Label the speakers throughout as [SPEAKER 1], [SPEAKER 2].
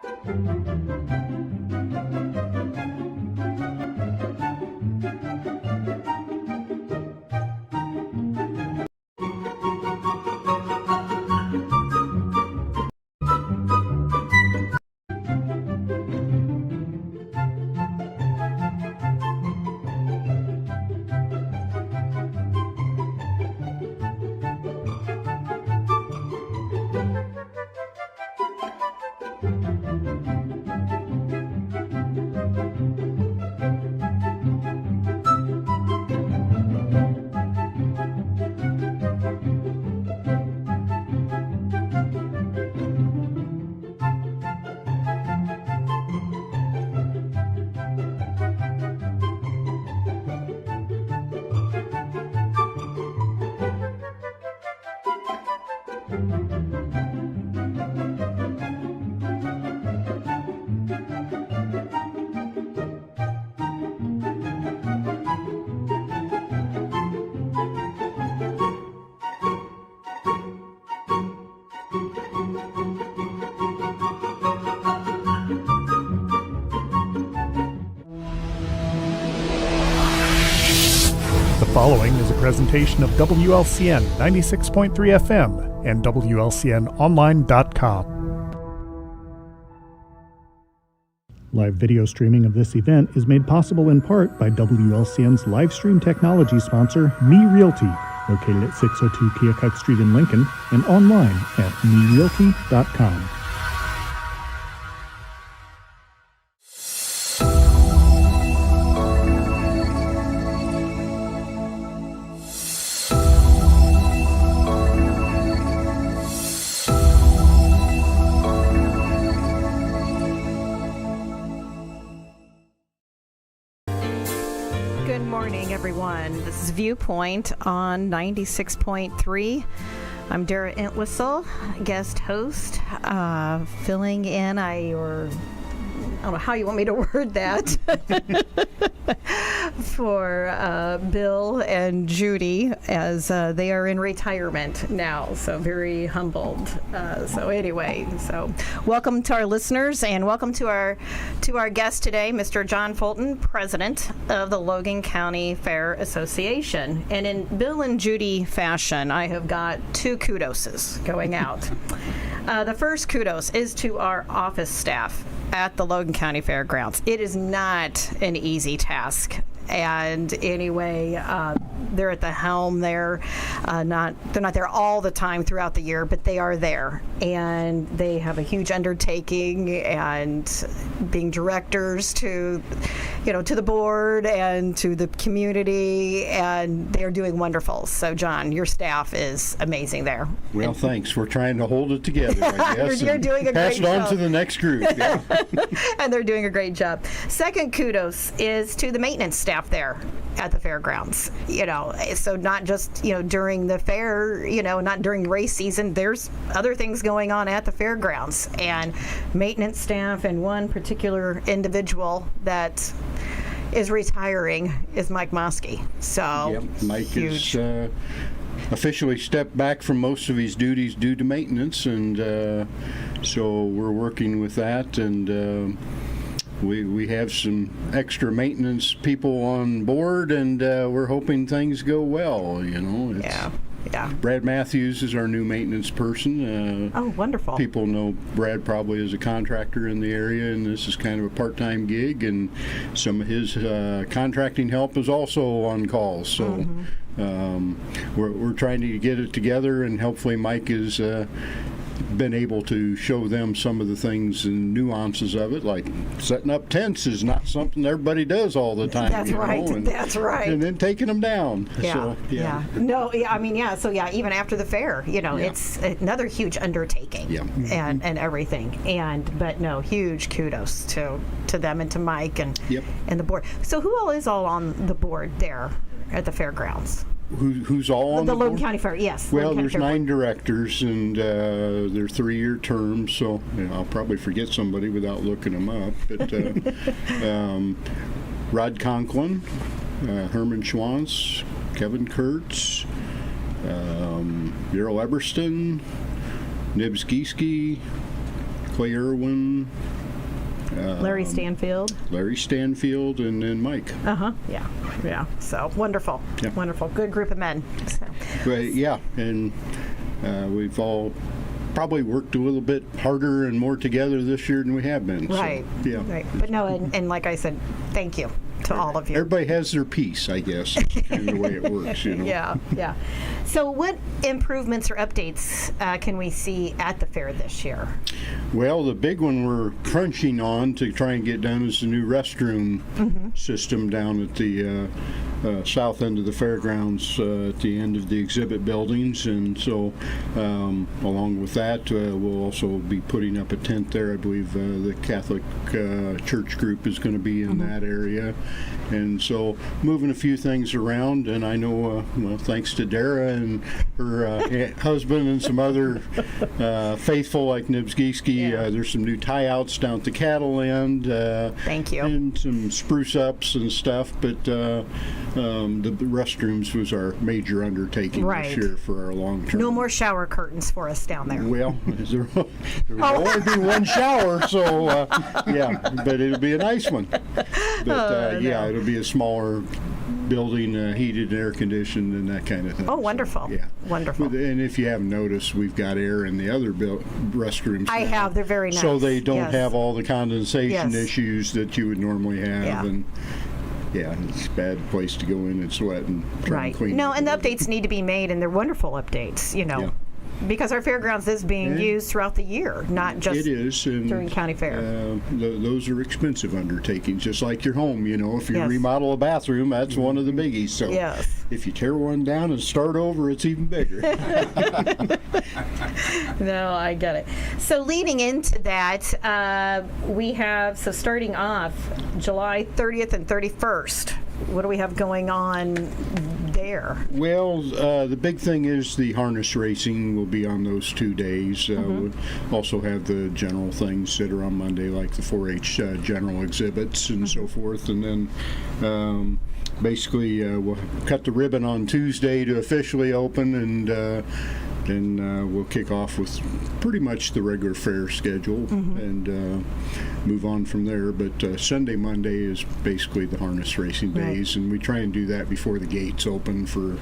[SPEAKER 1] The following is a presentation of WLCN 96.3 FM and WLCNonline.com. Live video streaming of this event is made possible in part by WLCN's live stream technology sponsor, Me Realty, located at 602 Keokuk Street in Lincoln and online at merealty.com.
[SPEAKER 2] Good morning, everyone. This is Viewpoint on 96.3. I'm Dara Entwistle, guest host, filling in. I don't know how you want me to word that for Bill and Judy, as they are in retirement now, so very humbled. So welcome to our listeners, and welcome to our guest today, Mr. John Fulton, president of the Logan County Fair Association. And in Bill and Judy fashion, I have got two kudoses going out. The first kudos is to our office staff at the Logan County Fairgrounds. It is not an easy task. And anyway, they're at the helm. They're not there all the time throughout the year, but they are there, and they have a huge undertaking. And being directors to the board and to the community, and they are doing wonderful. So, John, your staff is amazing there.
[SPEAKER 3] Well, thanks. We're trying to hold it together, I guess.
[SPEAKER 2] You're doing a great job.
[SPEAKER 3] Pass it on to the next group. Yeah.
[SPEAKER 2] And they're doing a great job. Second kudos is to the maintenance staff there at the fairgrounds. So not just during the fair, not during race season. There's other things going on at the fairgrounds, and maintenance staff, and one particular individual that is retiring is Mike Moskey. So
[SPEAKER 3] yep, Mike
[SPEAKER 2] huge.
[SPEAKER 3] Is officially stepped back from most of his duties due to maintenance, and so we're working with that, and we have some extra maintenance people on board, and we're hoping things go well.
[SPEAKER 2] Yeah.
[SPEAKER 3] Brad Matthews is our new maintenance person.
[SPEAKER 2] Oh, wonderful.
[SPEAKER 3] People know Brad probably as a contractor in the area, and this is kind of a part-time gig, and some of his contracting help is also on call. So we're trying to get it together, and hopefully Mike is been able to show them some of the things and nuances of it, like setting up tents is not something everybody does all the time.
[SPEAKER 2] That's right. That's right.
[SPEAKER 3] And then taking them down.
[SPEAKER 2] Yeah. So even after the fair, it's another huge undertaking.
[SPEAKER 3] Yeah.
[SPEAKER 2] And everything. But huge kudos to them and to Mike and the board. So who all is on the board there at the fairgrounds?
[SPEAKER 3] Who's all on
[SPEAKER 2] the
[SPEAKER 3] board?
[SPEAKER 2] Logan County Fair? Yes.
[SPEAKER 3] Well, there's 9 directors, and they're 3-year terms, so I'll probably forget somebody without looking them up. But Rod Conklin, Herman Schwantz, Kevin Kurtz, Daryl Eberston, Nibs Gieske, Clay Irwin,
[SPEAKER 2] Larry Stanfield.
[SPEAKER 3] Larry Stanfield, and then Mike.
[SPEAKER 2] Yeah. So wonderful.
[SPEAKER 3] Yep.
[SPEAKER 2] Wonderful. Good group of men. So.
[SPEAKER 3] But yeah, and we've all probably worked a little bit harder and more together this year than we have been.
[SPEAKER 2] Right.
[SPEAKER 3] So, yeah.
[SPEAKER 2] Right. But no, and like I said, thank you to all of you.
[SPEAKER 3] Everybody has their piece, I guess, is kind of the way it works, you know.
[SPEAKER 2] Yeah. So what improvements or updates can we see at the fair this year?
[SPEAKER 3] Well, the big one we're crunching on to try and get done is the new restroom system down at the south end of the fairgrounds at the end of the exhibit buildings. And so along with that, we'll also be putting up a tent there. I believe the Catholic Church group is going to be in that area. And so moving a few things around, and I know, well, thanks to Dara and her husband and some other faithful like Nibsgieski, there's some new tie-outs down at the cattle end.
[SPEAKER 2] Thank you.
[SPEAKER 3] And some spruce-ups and stuff, but the restrooms was our major undertaking this year for our long-term.
[SPEAKER 2] No more shower curtains for us down there.
[SPEAKER 3] Well, there will only be one shower, so yeah, but it'll be a nice one. But it'll be a smaller building, heated and air conditioned and that kind of thing.
[SPEAKER 2] Oh, wonderful.
[SPEAKER 3] So, yeah.
[SPEAKER 2] Wonderful.
[SPEAKER 3] And if you haven't noticed, we've got air in the other restrooms.
[SPEAKER 2] I have. They're very nice.
[SPEAKER 3] So they don't
[SPEAKER 2] Yes.
[SPEAKER 3] have all the condensation
[SPEAKER 2] Yes.
[SPEAKER 3] issues that you would normally have.
[SPEAKER 2] Yeah.
[SPEAKER 3] And yeah, it's a bad place to go in and sweat and try and clean.
[SPEAKER 2] No,
[SPEAKER 3] up
[SPEAKER 2] and the
[SPEAKER 3] a little
[SPEAKER 2] updates need to be made, and they're wonderful updates, you know.
[SPEAKER 3] Yeah.
[SPEAKER 2] Because our fairgrounds is being used throughout the year, not just
[SPEAKER 3] It is, and
[SPEAKER 2] during county fair.
[SPEAKER 3] Those are expensive undertakings, just like your home. You know, if you
[SPEAKER 2] Yes.
[SPEAKER 3] remodel a bathroom, that's one of the biggies. So
[SPEAKER 2] Yes.
[SPEAKER 3] if you tear one down and start over, it's even bigger.
[SPEAKER 2] No, I get it. So leading into that, we have, so starting off July 30th and 31st, what do we have going on there?
[SPEAKER 3] Well, the big thing is the harness racing will be on those 2 days. We'll also have the general things that are on Monday, like the 4-H general exhibits and so forth. And then basically we'll cut the ribbon on Tuesday to officially open, and then we'll kick off with pretty much the regular fair schedule and move on from there. But Sunday, Monday is basically the harness racing days, and we try and do that before the gates open for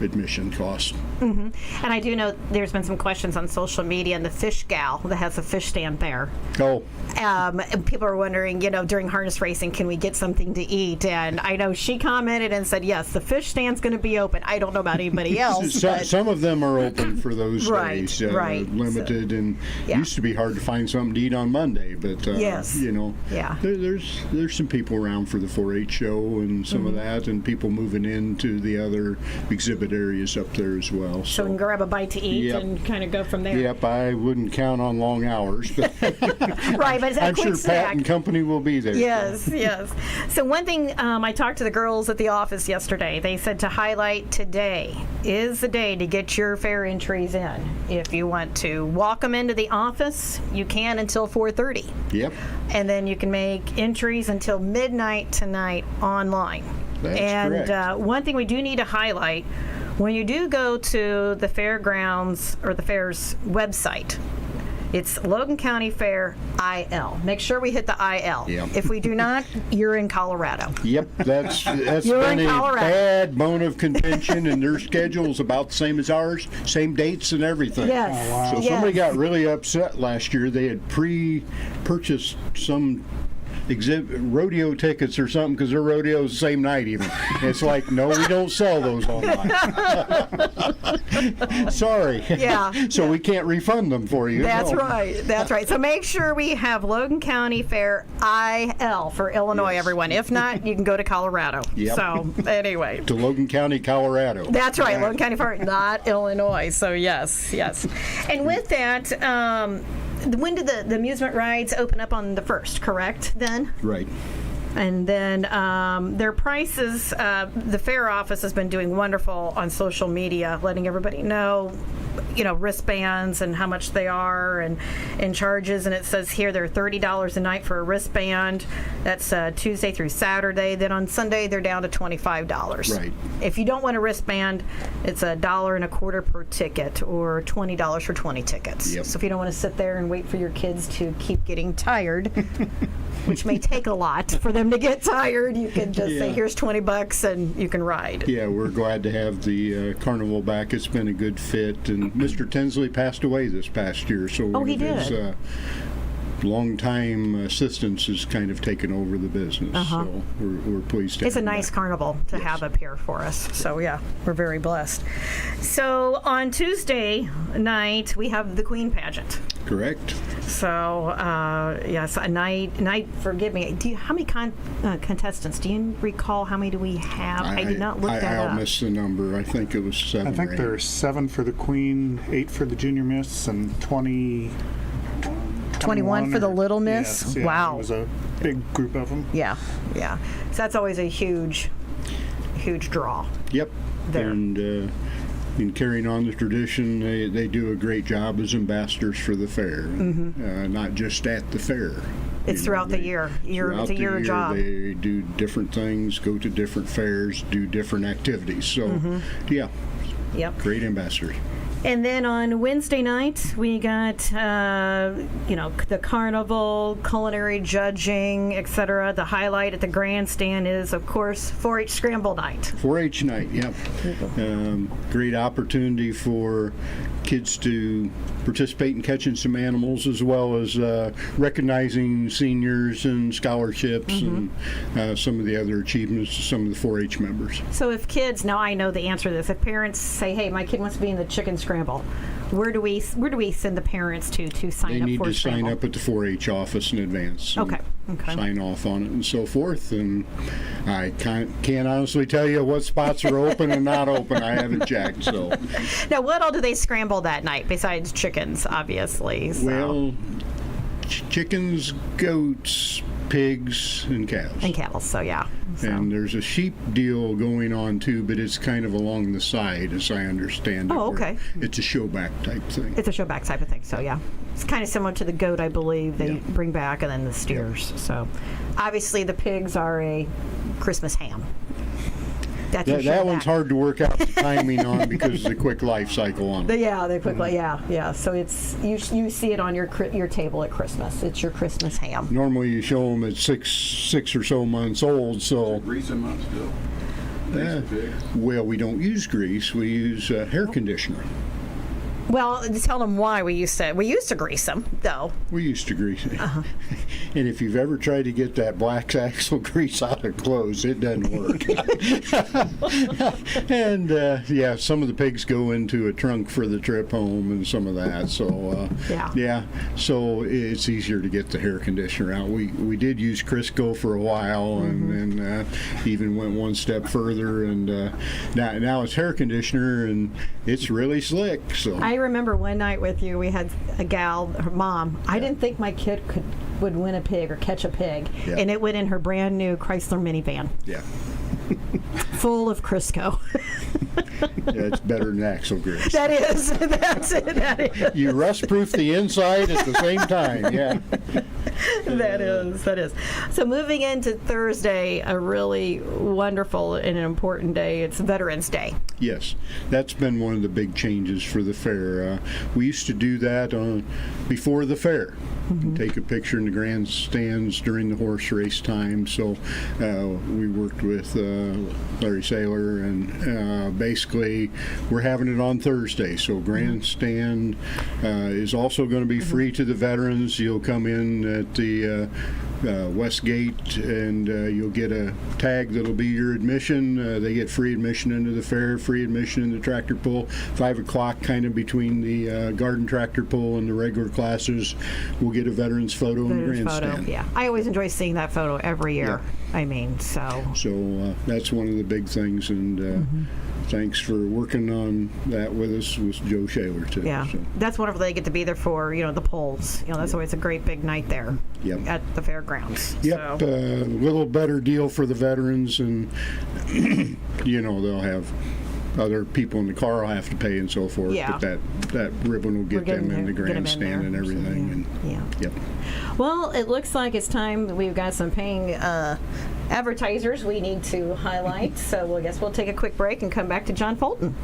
[SPEAKER 3] admission costs.
[SPEAKER 2] And I do know there's been some questions on social media, and the fish gal that has a fish stand there.
[SPEAKER 3] Oh,
[SPEAKER 2] And people are wondering, you know, during harness racing, can we get something to eat? And I know she commented and said, yes, the fish stand's going to be open. I don't know about anybody else. but
[SPEAKER 3] some of them are open for those
[SPEAKER 2] Right,
[SPEAKER 3] days,
[SPEAKER 2] right.
[SPEAKER 3] limited, and
[SPEAKER 2] Yeah.
[SPEAKER 3] used to be hard to find something to eat on Monday, but
[SPEAKER 2] Yes.
[SPEAKER 3] you know,
[SPEAKER 2] Yeah.
[SPEAKER 3] there's some people around for the 4-H show and some of that, and people moving into the other exhibit areas up there as well.
[SPEAKER 2] So we can grab a bite to eat
[SPEAKER 3] Yep.
[SPEAKER 2] and kind of go from there.
[SPEAKER 3] Yep, I wouldn't count on long hours, but
[SPEAKER 2] Right, but it's a
[SPEAKER 3] I'm
[SPEAKER 2] quick
[SPEAKER 3] sure
[SPEAKER 2] snack.
[SPEAKER 3] Pat and company will be there.
[SPEAKER 2] Yes. So one thing, I talked to the girls at the office yesterday. They said to highlight today is the day to get your fair entries in. If you want to walk them into the office, you can until 4:30.
[SPEAKER 3] Yep.
[SPEAKER 2] And then you can make entries until midnight tonight online.
[SPEAKER 3] That's
[SPEAKER 2] and
[SPEAKER 3] correct.
[SPEAKER 2] One thing we do need to highlight, when you do go to the fairgrounds or the fair's website, it's Logan County Fair IL. Make sure we hit the IL.
[SPEAKER 3] Yep.
[SPEAKER 2] If we do not, you're in Colorado.
[SPEAKER 3] Yep, that's
[SPEAKER 2] You're
[SPEAKER 3] been
[SPEAKER 2] in
[SPEAKER 3] a
[SPEAKER 2] Colorado.
[SPEAKER 3] bad bone of contention, and their schedule's about the same as ours, same dates and everything.
[SPEAKER 2] Yes.
[SPEAKER 3] So somebody got really upset last year. They had pre-purchased some rodeo tickets or something because their rodeo's the same night even. It's like, no, we don't sell those online. Sorry.
[SPEAKER 2] Yeah.
[SPEAKER 3] So we can't refund them for you.
[SPEAKER 2] That's
[SPEAKER 3] No.
[SPEAKER 2] right. That's right. So make sure we have Logan County Fair IL for Illinois,
[SPEAKER 3] Yes.
[SPEAKER 2] everyone. If not, you can go to Colorado.
[SPEAKER 3] Yep.
[SPEAKER 2] So anyway.
[SPEAKER 3] To Logan County, Colorado.
[SPEAKER 2] That's right, Logan County Fair, not Illinois. So yes. And with that, when did the amusement rides open up on the 1st, correct, then?
[SPEAKER 3] Right.
[SPEAKER 2] And then their prices, the fair office has been doing wonderful on social media, letting everybody know wristbands and how much they are and charges. And it says here they're $30 a night for a wristband. That's Tuesday through Saturday. Then on Sunday they're down to $25.
[SPEAKER 3] Right.
[SPEAKER 2] If you don't want a wristband, it's $1.25 per ticket, or $20 for 20 tickets.
[SPEAKER 3] Yep.
[SPEAKER 2] So if you don't want to sit there and wait for your kids to keep getting tired, which may take a lot for them to get tired, you can just say, here's $20 and you can ride.
[SPEAKER 3] Yeah, we're glad to have the carnival back. It's been a good fit, and Mr. Tinsley passed away this past year, so
[SPEAKER 2] Oh, he did.
[SPEAKER 3] his longtime assistants has kind of taken over the business. So we're pleased to
[SPEAKER 2] It's a
[SPEAKER 3] have him
[SPEAKER 2] nice
[SPEAKER 3] back.
[SPEAKER 2] carnival to have up here for us. So yeah, we're very blessed. So on Tuesday night we have the Queen pageant.
[SPEAKER 3] Correct.
[SPEAKER 2] So yes, a night. Forgive me. How many contestants? Do you recall how many do we have? I did not look that
[SPEAKER 3] I'll
[SPEAKER 2] up.
[SPEAKER 3] miss the number. I think it was 7
[SPEAKER 1] I
[SPEAKER 3] or
[SPEAKER 1] think
[SPEAKER 3] 8.
[SPEAKER 1] there's 7 for the Queen, 8 for the Junior Miss, and
[SPEAKER 2] 21 for the Little Miss?
[SPEAKER 1] Yes, yeah,
[SPEAKER 2] Wow.
[SPEAKER 1] It was a big group of them.
[SPEAKER 2] Yeah. So that's always a huge draw.
[SPEAKER 3] Yep.
[SPEAKER 2] There.
[SPEAKER 3] And in carrying on the tradition, they do a great job as ambassadors for the fair, not just at the fair.
[SPEAKER 2] It's throughout the year. It's a year job.
[SPEAKER 3] They do different things, go to different fairs, do different activities. So, yeah,
[SPEAKER 2] Yep.
[SPEAKER 3] great ambassadors.
[SPEAKER 2] And then on Wednesday night, we got, the carnival, culinary judging, etc. The highlight at the grandstand is, of course, 4-H Scramble Night.
[SPEAKER 3] 4-H night, yep. Great opportunity for kids to participate in catching some animals, as well as recognizing seniors and scholarships and some of the other achievements of some of the 4-H members.
[SPEAKER 2] So if kids, now I know the answer to this, if parents say, hey, my kid wants to be in the chicken scramble, where do we send the parents to sign
[SPEAKER 3] They
[SPEAKER 2] up
[SPEAKER 3] need
[SPEAKER 2] for
[SPEAKER 3] to
[SPEAKER 2] scramble?
[SPEAKER 3] sign up at the 4-H office in advance. and
[SPEAKER 2] Okay.
[SPEAKER 3] Sign off on it and so forth. And I can't honestly tell you what spots are open and not open. I haven't checked. So,
[SPEAKER 2] Now, what all do they scramble that night besides chickens, obviously? So.
[SPEAKER 3] well, chickens, goats, pigs, and cows.
[SPEAKER 2] And cattle, so yeah. So.
[SPEAKER 3] And there's a sheep deal going on too, but it's kind of along the side, as I understand it.
[SPEAKER 2] Oh,
[SPEAKER 3] where
[SPEAKER 2] okay.
[SPEAKER 3] It's a showback type thing.
[SPEAKER 2] It's a showback type of thing, so yeah. It's kind of similar to the goat, I believe, they bring back, and then the steers. So obviously the pigs are a Christmas ham. That's your
[SPEAKER 3] That
[SPEAKER 2] showback.
[SPEAKER 3] one's hard to work out the timing on because of the quick life cycle on it.
[SPEAKER 2] Yeah, they quickly, yeah. So it's you see it on your table at Christmas. It's your Christmas ham.
[SPEAKER 3] Normally you show them at six or so months old, so
[SPEAKER 4] Grease them up still.
[SPEAKER 3] well, we don't use grease, we use hair conditioner.
[SPEAKER 2] Well, tell them why we used to grease them, though.
[SPEAKER 3] We used to grease it. And if you've ever tried to get that black axle grease out of clothes, it doesn't work. And some of the pigs go into a trunk for the trip home and some of that. So so it's easier to get the hair conditioner out. We did use Crisco for a while, and then even went one step further. And now it's hair conditioner, and it's really slick. So.
[SPEAKER 2] I remember one night with you, we had a gal, her mom. I didn't think my kid would win a pig or catch a pig, and it went in her brand new Chrysler minivan.
[SPEAKER 3] Yeah.
[SPEAKER 2] Full of Crisco.
[SPEAKER 3] Yeah, it's better than axle grease.
[SPEAKER 2] That is. That's it. That is.
[SPEAKER 3] You rust-proof the inside at the same time. Yeah.
[SPEAKER 2] That is. So moving into Thursday, a really wonderful and an important day. It's Veterans Day.
[SPEAKER 3] Yes, that's been one of the big changes for the fair. We used to do that before the fair. Take a picture in the grandstands during the horse race time. So we worked with Larry Saylor, and basically we're having it on Thursday. So grandstand is also going to be free to the veterans. You'll come in at the West Gate, and you'll get a tag that'll be your admission. They get free admission into the fair, free admission in the tractor pull. 5 o'clock, kind of between the garden tractor pull and the regular classes, we'll get a veteran's photo in the grandstand.
[SPEAKER 2] Photo, yeah. I always enjoy seeing that photo every year.
[SPEAKER 3] Yeah.
[SPEAKER 2] I mean, so.
[SPEAKER 3] So that's one of the big things, and thanks for working on that with us, with Joe Shaler too.
[SPEAKER 2] Yeah,
[SPEAKER 3] So.
[SPEAKER 2] that's wonderful. They get to be there for the polls. That's always a great big night there.
[SPEAKER 3] Yep.
[SPEAKER 2] At the fairgrounds.
[SPEAKER 3] Yep,
[SPEAKER 2] So.
[SPEAKER 3] a little better deal for the veterans, and they'll have other people in the car will have to pay and so forth.
[SPEAKER 2] Yeah.
[SPEAKER 3] But that ribbon will get them in the
[SPEAKER 2] Get 'em in
[SPEAKER 3] grandstand
[SPEAKER 2] there.
[SPEAKER 3] and everything. And
[SPEAKER 2] Yeah.
[SPEAKER 3] yep.
[SPEAKER 2] Well, it looks like it's time. We've got some paying advertisers we need to highlight. So I guess we'll take a quick break and come back to John Fulton.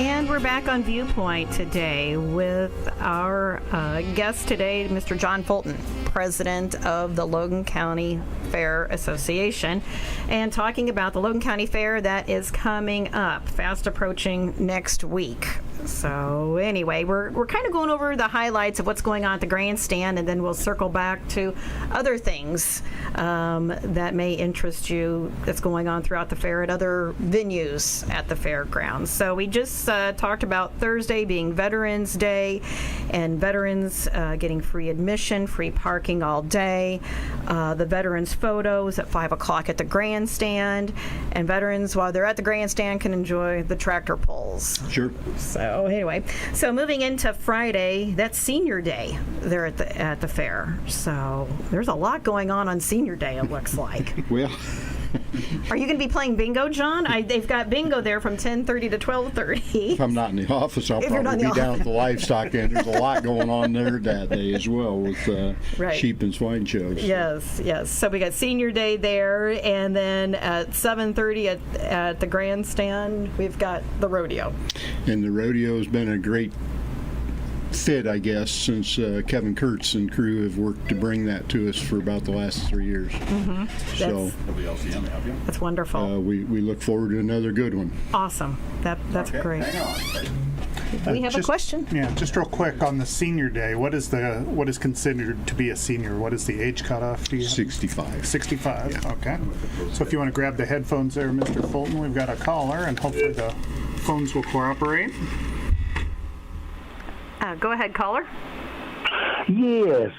[SPEAKER 2] And we're back on Viewpoint today with our guest today, Mr. John Fulton, president of the Logan County Fair Association, and talking about the Logan County Fair that is coming up, fast approaching next week. So anyway, we're kind of going over the highlights of what's going on at the grandstand, and then we'll circle back to other things that may interest you that's going on throughout the fair at other venues at the fairgrounds. So we just talked about Thursday being Veterans Day, and veterans getting free admission, free parking all day. The veterans photos at 5 o'clock at the grandstand, and veterans, while they're at the grandstand, can enjoy the tractor pulls.
[SPEAKER 3] Sure.
[SPEAKER 2] So anyway, so moving into Friday, that's Senior Day there at the fair. So there's a lot going on Senior Day, it looks like.
[SPEAKER 3] Well,
[SPEAKER 2] Are you going to be playing bingo, John? They've got bingo there from 10:30 to 12:30.
[SPEAKER 3] if I'm not in the office, I'll
[SPEAKER 2] If you're not
[SPEAKER 3] probably
[SPEAKER 2] in
[SPEAKER 3] be
[SPEAKER 2] the
[SPEAKER 3] down at the livestock end. There's a lot going on there that day as well with
[SPEAKER 2] Right.
[SPEAKER 3] sheep and swine shows.
[SPEAKER 2] Yes, yes. So we got Senior Day there, and then at 7:30 at the grandstand, we've got the rodeo.
[SPEAKER 3] And the rodeo's been a great fit, I guess, since Kevin Kurtz and crew have worked to bring that to us for about the last 3 years. So
[SPEAKER 2] That's wonderful.
[SPEAKER 3] we look forward to another good one.
[SPEAKER 2] Awesome. That's great. We have a
[SPEAKER 4] Just-
[SPEAKER 2] question.
[SPEAKER 4] Yeah, just real quick on the Senior Day. What is considered to be a senior? What is the age cutoff? Do you
[SPEAKER 3] 65.
[SPEAKER 4] 65. Okay. So if you want to grab the headphones there, Mr. Fulton, we've got a caller, and hopefully the phones will cooperate.
[SPEAKER 2] Go ahead, caller.
[SPEAKER 5] Yes,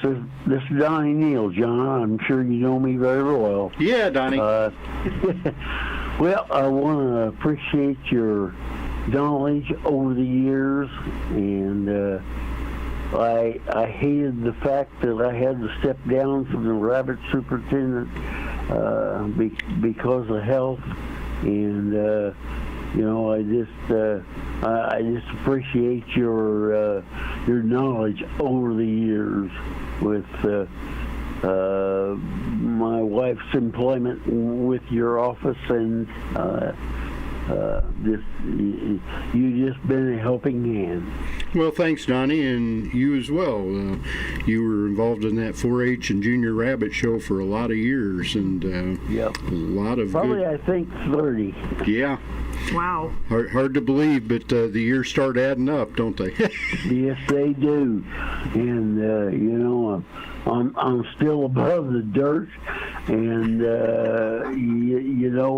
[SPEAKER 5] this is Donnie Neal, John. I'm sure you know me very well.
[SPEAKER 3] Yeah, Donnie.
[SPEAKER 5] Well, I want to appreciate your knowledge over the years, and I hated the fact that I had to step down from the rabbit superintendent because of health, and I just appreciate your knowledge over the years with my wife's employment with your office, and you just been a helping hand.
[SPEAKER 3] Well, thanks, Donnie, and you as well. You were involved in that 4-H and Junior Rabbit Show for a lot of years, and
[SPEAKER 5] Yep.
[SPEAKER 3] a lot of
[SPEAKER 5] Probably,
[SPEAKER 3] good.
[SPEAKER 5] I think 30.
[SPEAKER 3] Yeah,
[SPEAKER 2] Wow.
[SPEAKER 3] hard to believe, but the years start adding up, don't they?
[SPEAKER 5] Yes, they do. And I'm still above the dirt, and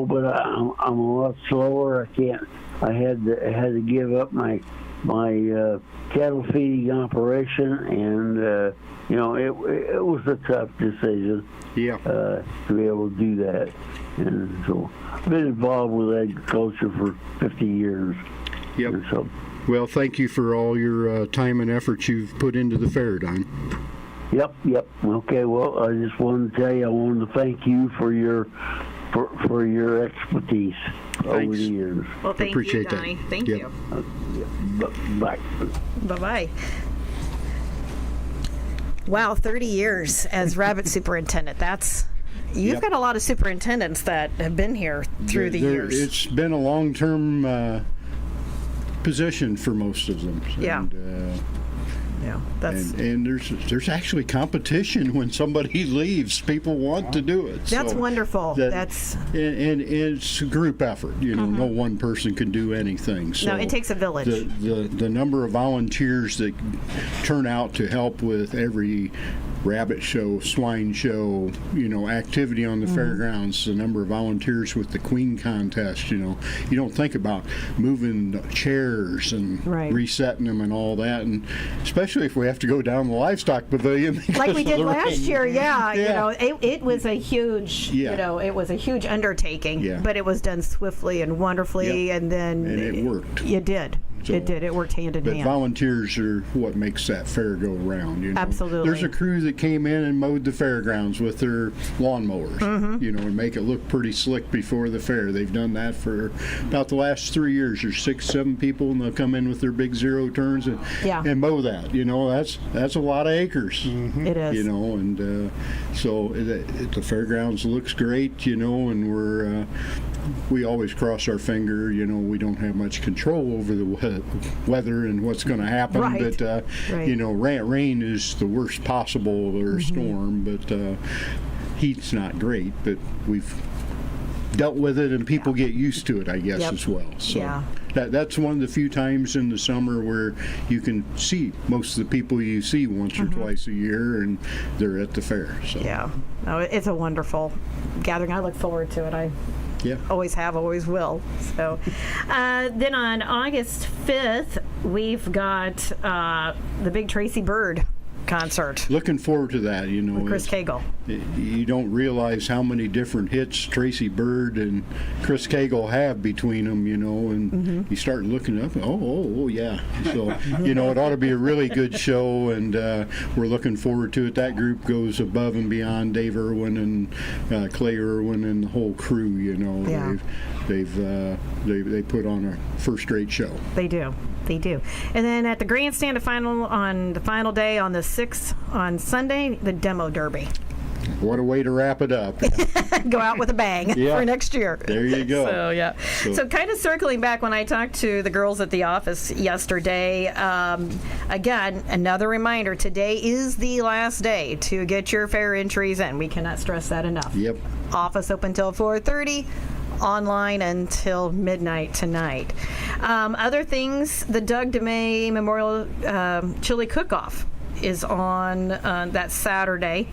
[SPEAKER 5] but I'm a lot slower. I had to give up my cattle feeding operation, and it was a tough decision.
[SPEAKER 3] Yeah.
[SPEAKER 5] To be able to do that, and so I've been involved with agriculture for 50 years.
[SPEAKER 3] Yep.
[SPEAKER 5] And so.
[SPEAKER 3] Well, thank you for all your time and effort you've put into the fair, Don.
[SPEAKER 5] Yep. Okay, well, I just wanted to tell you, I wanted to thank you for your expertise over
[SPEAKER 3] Thanks.
[SPEAKER 5] the years.
[SPEAKER 2] Well, thank
[SPEAKER 3] Appreciate
[SPEAKER 2] you,
[SPEAKER 3] that.
[SPEAKER 2] Donnie. Thank
[SPEAKER 3] Yep.
[SPEAKER 2] you.
[SPEAKER 5] Bye.
[SPEAKER 2] Bye-bye. Wow, 30 years as rabbit superintendent. You've
[SPEAKER 3] Yep.
[SPEAKER 2] got a lot of superintendents that have been here through the years.
[SPEAKER 3] It's been a long-term position for most of them.
[SPEAKER 2] Yeah.
[SPEAKER 3] And,
[SPEAKER 2] Yeah, that's
[SPEAKER 3] and there's actually competition when somebody leaves. People want to do it.
[SPEAKER 2] that's
[SPEAKER 3] So
[SPEAKER 2] wonderful.
[SPEAKER 3] that- and it's a group effort. No one person can do anything. So
[SPEAKER 2] no, it takes a village.
[SPEAKER 3] the number of volunteers that turn out to help with every rabbit show, swine show, activity on the fairgrounds, the number of volunteers with the queen contest, you don't think about moving chairs and
[SPEAKER 2] Right.
[SPEAKER 3] resetting them and all that, and especially if we have to go down the livestock pavilion
[SPEAKER 2] like we
[SPEAKER 3] because of
[SPEAKER 2] did
[SPEAKER 3] the
[SPEAKER 2] last
[SPEAKER 3] rain.
[SPEAKER 2] year, yeah.
[SPEAKER 3] Yeah.
[SPEAKER 2] It was a huge,
[SPEAKER 3] Yeah.
[SPEAKER 2] it was a huge undertaking,
[SPEAKER 3] Yeah.
[SPEAKER 2] but it was done swiftly and wonderfully,
[SPEAKER 3] Yep.
[SPEAKER 2] and then
[SPEAKER 3] And it worked.
[SPEAKER 2] It did.
[SPEAKER 3] So-
[SPEAKER 2] It did. It worked hand in
[SPEAKER 3] But
[SPEAKER 2] hand.
[SPEAKER 3] volunteers are what makes that fair go around.
[SPEAKER 2] Absolutely.
[SPEAKER 3] There's a crew that came in and mowed the fairgrounds with their lawnmowers,
[SPEAKER 2] Mm-hmm.
[SPEAKER 3] and make it look pretty slick before the fair. They've done that for about the last 3 years. There's 6-7 people, and they'll come in with their big zero turns and
[SPEAKER 2] Yeah.
[SPEAKER 3] and mow that. That's a lot of acres.
[SPEAKER 2] It is.
[SPEAKER 3] And so the fairgrounds looks great. And we always cross our finger. We don't have much control over the weather and what's going to happen.
[SPEAKER 2] Right.
[SPEAKER 3] But
[SPEAKER 2] Right.
[SPEAKER 3] rain is the worst possible or storm. But heat's not great. But we've dealt with it, and people get used to it, I guess,
[SPEAKER 2] Yep.
[SPEAKER 3] as well. So
[SPEAKER 2] Yeah.
[SPEAKER 3] that's one of the few times in the summer where you can see most of the people you see once or twice a year, and they're at the fair. So
[SPEAKER 2] Yeah. No, it's a wonderful gathering. I look forward to it. I
[SPEAKER 3] yeah.
[SPEAKER 2] always have, always will. So, then on August 5th, we've got the big Tracy Bird concert
[SPEAKER 3] Looking forward to that.
[SPEAKER 2] with Chris
[SPEAKER 3] it's-
[SPEAKER 2] Cagle.
[SPEAKER 3] You don't realize how many different hits Tracy Bird and Chris Cagle have between them, and you start looking up, oh, yeah. So, it ought to be a really good show, and we're looking forward to it. That group goes above and beyond. Dave Irwin and Clay Irwin and the whole crew,
[SPEAKER 2] Yeah.
[SPEAKER 3] They put on a first-rate show.
[SPEAKER 2] They do. They do. And then at the grandstand on the final day on the 6th on Sunday, the demo derby.
[SPEAKER 3] What a way to wrap it up.
[SPEAKER 2] Go out with a bang
[SPEAKER 3] Yeah.
[SPEAKER 2] for next year.
[SPEAKER 3] There you go.
[SPEAKER 2] So, yeah.
[SPEAKER 3] So-
[SPEAKER 2] So kind of circling back when I talked to the girls at the office yesterday, again, another reminder, today is the last day to get your fair entries in. We cannot stress that enough.
[SPEAKER 3] Yep.
[SPEAKER 2] Office open till 4:30. Online until midnight tonight. Other things, the Doug DeMay Memorial Chili Cook-Off is on that Saturday,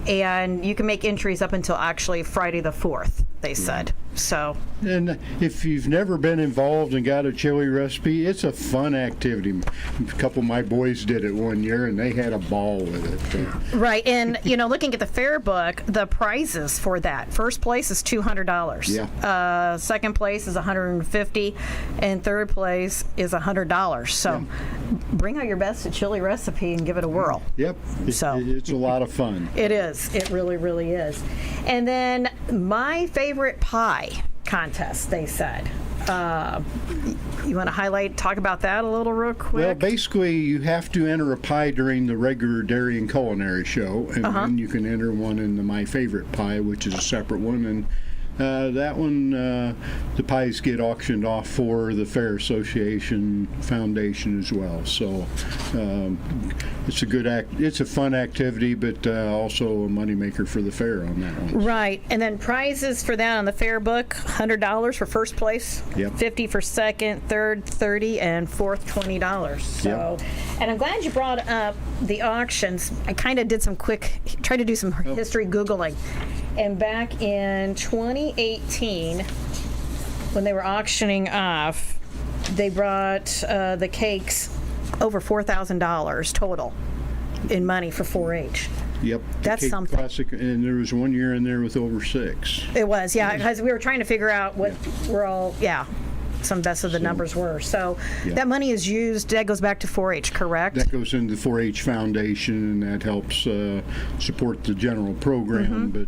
[SPEAKER 2] and you can make entries up until actually Friday the 4th, they said. So,
[SPEAKER 3] And if you've never been involved and got a chili recipe, it's a fun activity. A couple of my boys did it one year, and they had a ball with it.
[SPEAKER 2] right. And, looking at the fair book, the prizes for that, first place is $200.
[SPEAKER 3] Yeah.
[SPEAKER 2] Second place is $150, and third place is $100. So, bring out your best chili recipe and give it a whirl.
[SPEAKER 3] Yep. It's a lot of fun.
[SPEAKER 2] It is. It really, really is. And then my favorite pie contest, they said. You want to talk about that a little real quick?
[SPEAKER 3] Well, basically, you have to enter a pie during the regular Dairy and Culinary Show, and then you can enter one in the My Favorite Pie, which is a separate one. And that one, the pies get auctioned off for the Fair Association Foundation as well. So it's a good it's a fun activity, but also a moneymaker for the fair on that one.
[SPEAKER 2] Right. And then prizes for that on the fair book, $100 for first place,
[SPEAKER 3] Yep.
[SPEAKER 2] $50 for second, third $30, and fourth $20. So, and I'm glad you brought up the auctions. I kind of did tried to do some history Googling. And back in 2018, when they were auctioning off, they brought the cakes over $4,000 total in money for 4-H.
[SPEAKER 3] Yep.
[SPEAKER 2] That's
[SPEAKER 3] Cake
[SPEAKER 2] something.
[SPEAKER 3] Classic, and there was one year in there with over 6.
[SPEAKER 2] It was, yeah, because we were trying to figure out what some best of the numbers were. So that money is used, that goes back to 4-H, correct?
[SPEAKER 3] That goes into the 4-H Foundation, and that helps support the general program, but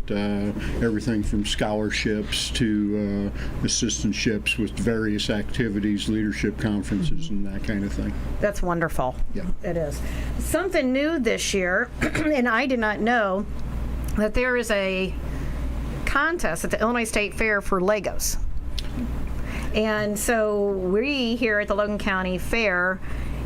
[SPEAKER 3] everything from scholarships to assistantships with various activities, leadership conferences, and that kind of thing.
[SPEAKER 2] That's wonderful.
[SPEAKER 3] Yeah.
[SPEAKER 2] It is. Something new this year, and I did not know that there is a contest at the Illinois State Fair for Legos. And so we here at the Logan County Fair,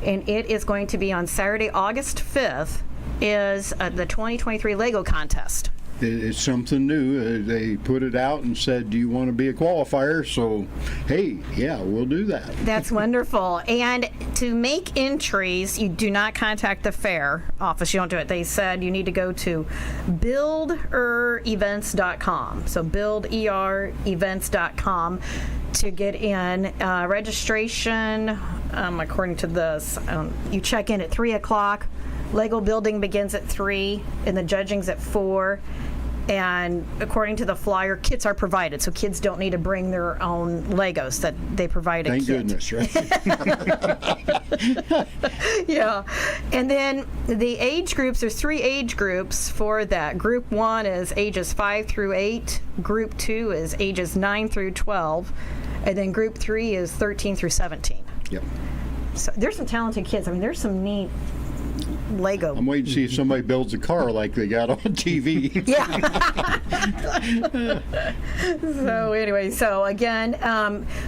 [SPEAKER 2] and it is going to be on Saturday, August 5th, is the 2023 Lego contest.
[SPEAKER 3] It's something new. They put it out and said, do you want to be a qualifier? So, hey, yeah, we'll do that.
[SPEAKER 2] That's wonderful. And to make entries, you do not contact the fair office. You don't do it. They said you need to go to builderevents.com. So builderevents.com to get in. Registration, according to this, you check in at 3 o'clock. Lego building begins at 3, and the judging's at 4. And according to the flyer, kits are provided, so kids don't need to bring their own Legos. That they provide a
[SPEAKER 3] Thank
[SPEAKER 2] kit.
[SPEAKER 3] goodness, right?
[SPEAKER 2] Yeah. And then the age groups, there's 3 age groups for that. Group 1 is ages 5 through 8. Group 2 is ages 9 through 12. And then Group 3 is 13 through 17.
[SPEAKER 3] Yep.
[SPEAKER 2] So there's some talented kids. I mean, there's some neat Lego.
[SPEAKER 3] I'm waiting to see if somebody builds a car like they got on TV.
[SPEAKER 2] Yeah. So anyway, so again,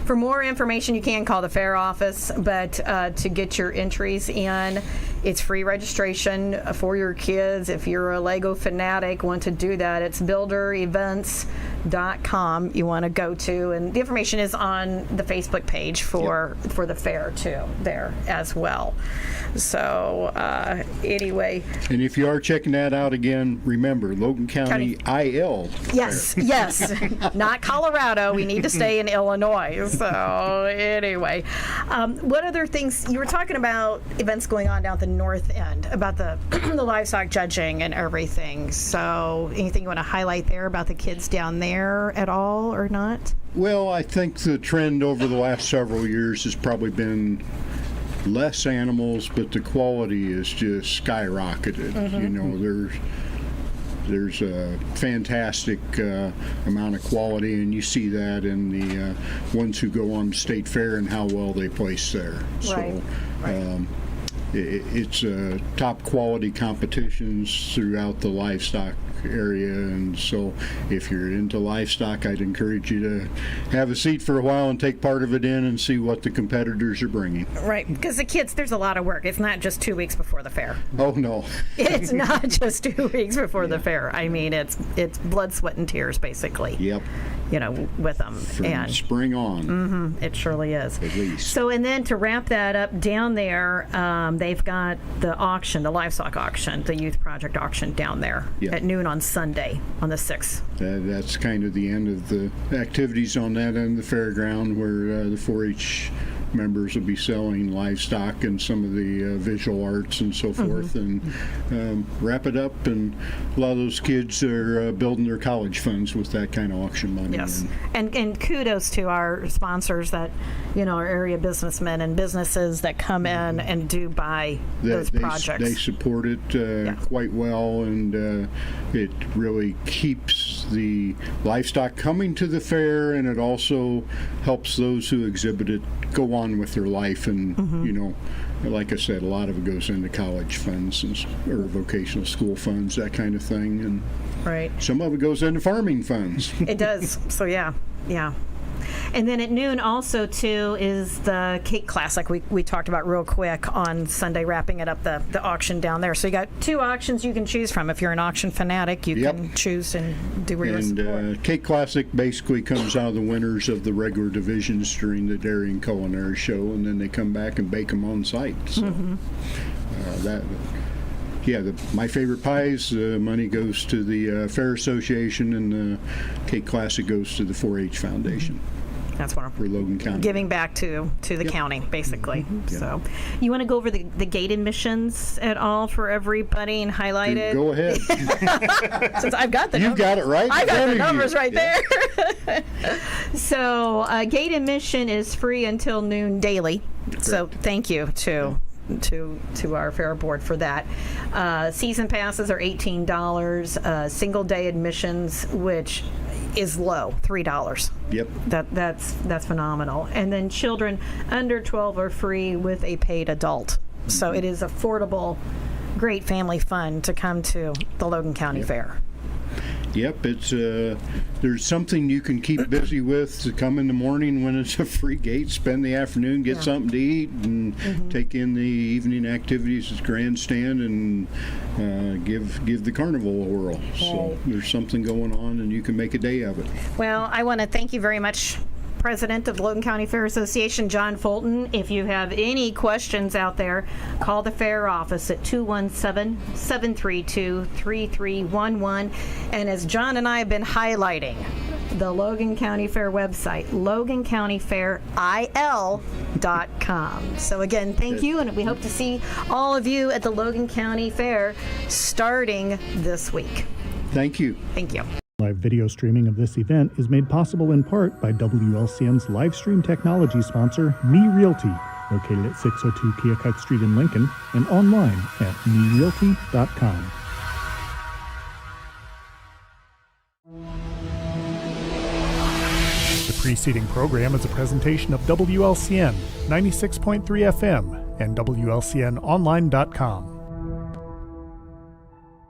[SPEAKER 2] for more information, you can call the fair office, but to get your entries in, it's free registration for your kids. If you're a Lego fanatic, want to do that, it's builderevents.com you want to go to, and the information is on the Facebook page for the fair too there as well. So anyway,
[SPEAKER 3] And if you are checking that out again, remember, Logan County IL.
[SPEAKER 2] yes, not Colorado. We need to stay in Illinois. So anyway, what other things you were talking about? Events going on down at the north end about the the livestock judging and everything. So anything you want to highlight there about the kids down there at all, or not?
[SPEAKER 3] Well, I think the trend over the last several years has probably been less animals, but the quality is just skyrocketed. You know, there's a fantastic amount of quality, and you see that in the ones who go on state fair and how well they place there.
[SPEAKER 2] Right.
[SPEAKER 3] So it's top quality competitions throughout the livestock area, and so if you're into livestock, I'd encourage you to have a seat for a while and take part of it in and see what the competitors are bringing.
[SPEAKER 2] Right, because the kids, there's a lot of work. It's not just 2 weeks before the fair.
[SPEAKER 3] Oh no.
[SPEAKER 2] It's not just 2 weeks before the fair. I mean, it's blood, sweat, and tears, basically.
[SPEAKER 3] Yep.
[SPEAKER 2] You know, with them.
[SPEAKER 3] From spring on.
[SPEAKER 2] It surely is.
[SPEAKER 3] At least.
[SPEAKER 2] So, and then to wrap that up, down there, they've got the auction, the livestock auction, the Youth Project auction down there at noon on Sunday, on the 6th.
[SPEAKER 3] That's kind of the end of the activities on that end of the fairground, where the 4-H members will be selling livestock and some of the visual arts and so forth, and wrap it up. And a lot of those kids are building their college funds with that kind of auction money.
[SPEAKER 2] Yes, and kudos to our sponsors that, our area businessmen and businesses that come in and do buy those projects.
[SPEAKER 3] They support it quite well, and it really keeps the livestock coming to the fair, and it also helps those who exhibit it go on with their life. And like I said, a lot of it goes into college funds or vocational school funds, that kind of thing, and
[SPEAKER 2] right.
[SPEAKER 3] Some of it goes into farming funds.
[SPEAKER 2] It does. So yeah. And then at noon also too is the Cake Classic we talked about real quick on Sunday, wrapping it up, the auction down there. So you got 2 auctions you can choose from. If you're an auction fanatic, you can choose and do where you support.
[SPEAKER 3] And Cake Classic basically comes out of the winners of the regular divisions during the Dairy and Culinary Show, and then they come back and bake them on site. So my favorite pies, money goes to the Fair Association, and the Cake Classic goes to the 4-H Foundation.
[SPEAKER 2] That's wonderful.
[SPEAKER 3] For Logan County.
[SPEAKER 2] Giving back to the county, basically. So, you want to go over the gate admissions at all for everybody and highlight it?
[SPEAKER 3] Go ahead.
[SPEAKER 2] Since I've got the
[SPEAKER 3] You've got it right.
[SPEAKER 2] I got the numbers right there. So, gate admission is free until noon daily. Correct. So, thank you to our fair board for that. Season passes are $18. Single day admissions, which is low, $3.
[SPEAKER 3] Yep.
[SPEAKER 2] That's phenomenal. And then children under 12 are free with a paid adult. So it is affordable, great family fun to come to the Logan County Fair.
[SPEAKER 3] Yep, it's there's something you can keep busy with to come in the morning when it's a free gate, spend the afternoon, get something to eat, and take in the evening activities at grandstand, and give the carnival a whirl. So there's something going on, and you can make a day of it.
[SPEAKER 2] Well, I want to thank you very much, President of the Logan County Fair Association, John Fulton. If you have any questions out there, call the fair office at 217-732-3311. And as John and I have been highlighting, the Logan County Fair website, logancountyfairil.com. So again, thank you, and we hope to see all of you at the Logan County Fair starting this week.
[SPEAKER 3] Thank you.
[SPEAKER 2] Thank you.
[SPEAKER 1] Live video streaming of this event is made possible in part by WLCN's live stream technology sponsor, Me Realty, located at 602 Keokuk Street in Lincoln, and online at merealty.com. The preceding program is a presentation of WLCN 96.3 FM and WLCNonline.com.